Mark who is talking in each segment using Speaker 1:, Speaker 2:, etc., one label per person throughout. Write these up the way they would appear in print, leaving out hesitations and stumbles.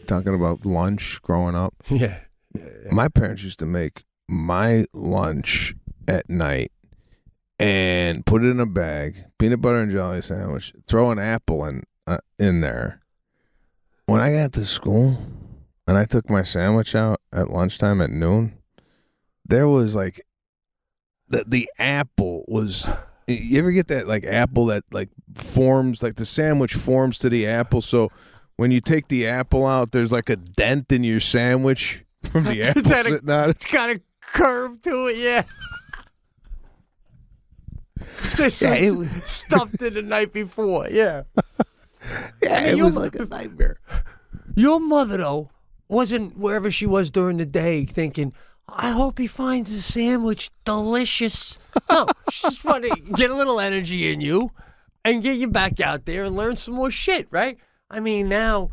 Speaker 1: talking about lunch growing up.
Speaker 2: Yeah.
Speaker 1: My parents used to make my lunch at night and put it in a bag, peanut butter and jelly sandwich, throw an apple in there. When I got to school and I took my sandwich out at lunchtime at noon, there was like the apple was. You ever get that like apple that like forms, like the sandwich forms to the apple? So when you take the apple out, there's like a dent in your sandwich from the apple sitting on it.
Speaker 2: It's got a curve to it, yeah. It was stuffed in the night before, yeah.
Speaker 1: Yeah, it was like a nightmare.
Speaker 2: Your mother, though, wasn't wherever she was during the day thinking, I hope he finds the sandwich delicious. No, she just wanted to get a little energy in you and get you back out there and learn some more shit, right? I mean, now,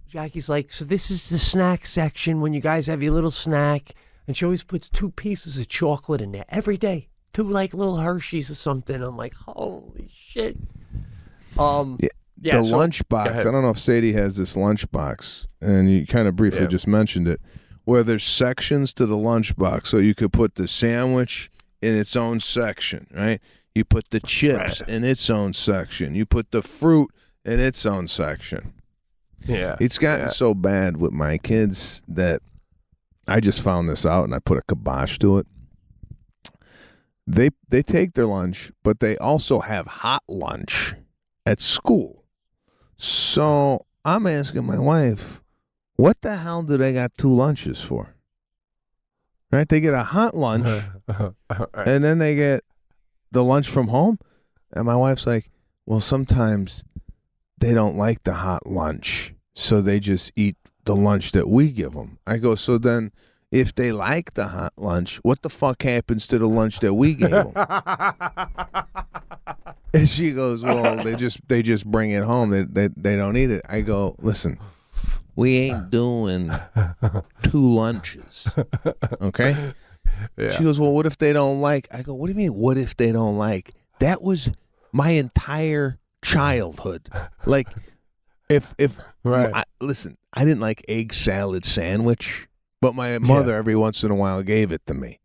Speaker 2: Jackie's like, so this is the snack section when you guys have your little snack. And she always puts 2 pieces of chocolate in there every day. 2 like little Hershey's or something. I'm like, holy shit.
Speaker 1: The lunchbox. I don't know if Sadie has this lunchbox, and you kind of briefly just mentioned it, where there's sections to the lunchbox, so you could put the sandwich in its own section, right? You put the chips in its own section. You put the fruit in its own section.
Speaker 2: Yeah.
Speaker 1: It's gotten so bad with my kids that I just found this out, and I put a kibosh to it. They take their lunch, but they also have hot lunch at school. So I'm asking my wife, what the hell do they got 2 lunches for? Right? They get a hot lunch, and then they get the lunch from home. And my wife's like, well, sometimes they don't like the hot lunch, so they just eat the lunch that we give them. I go, so then if they like the hot lunch, what the fuck happens to the lunch that we gave them? And she goes, well, they just bring it home. They don't eat it. I go, listen, we ain't doing 2 lunches, okay?
Speaker 2: Yeah.
Speaker 1: She goes, well, what if they don't like? I go, what do you mean, what if they don't like? That was my entire childhood. Like, if listen, I didn't like egg salad sandwich, but my mother every once in a while gave it to me.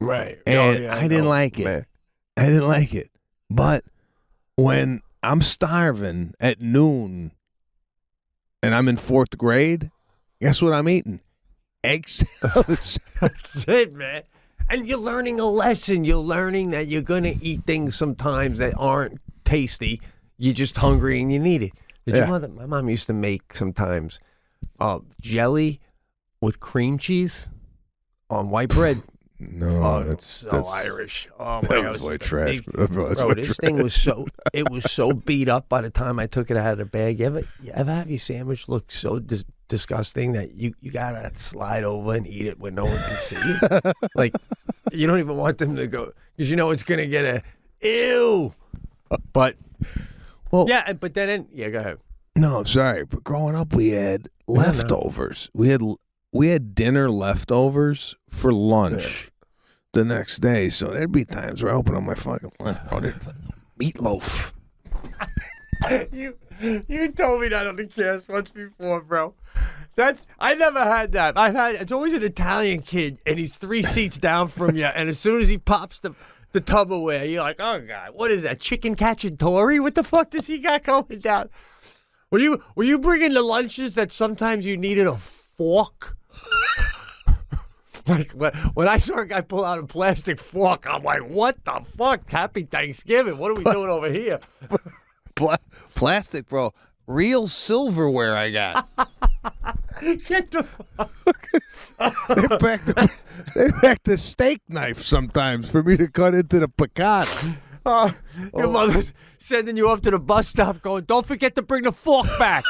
Speaker 2: Right.
Speaker 1: And I didn't like it. Man. I didn't like it. But when I'm starving at noon and I'm in 4th grade, guess what I'm eating? Egg salad.
Speaker 2: That's it, man. And you're learning a lesson. You're learning that you're going to eat things sometimes that aren't tasty. You're just hungry and you need it. My mom used to make sometimes jelly with cream cheese on white bread.
Speaker 1: No, that's
Speaker 2: Irish. Oh my
Speaker 1: that
Speaker 2: God,
Speaker 1: was white trash.
Speaker 2: Thing was so beat up by the time I took it out of the bag. You ever have your sandwich look so disgusting that you gotta slide over and eat it when no one can see you? Like, you don't even want them to go because you know it's gonna get a ew. But go ahead.
Speaker 1: No, sorry, but growing up we had leftovers. We had dinner leftovers for lunch the next day. So there'd be times where I open up my fucking lunch, bro, there's meatloaf.
Speaker 2: You told me that on the cast once before, bro. I never had that. It's always an Italian kid, and he's 3 seats down from you, and as soon as he pops the Tupperware, you're like, oh God, what is that? Chicken cacciatore? What the fuck does he got going down? Were you bringing the lunches that sometimes you needed a fork? Like when I saw a guy pull out a plastic fork, I'm like, what the fuck? Happy Thanksgiving. What are we doing over here?
Speaker 1: Plastic, bro. Real silverware I got.
Speaker 2: Get the fuck.
Speaker 1: They pack the steak knife sometimes for me to cut into the piccata.
Speaker 2: Your mother's sending you up to the bus stop going, don't forget to bring the fork back.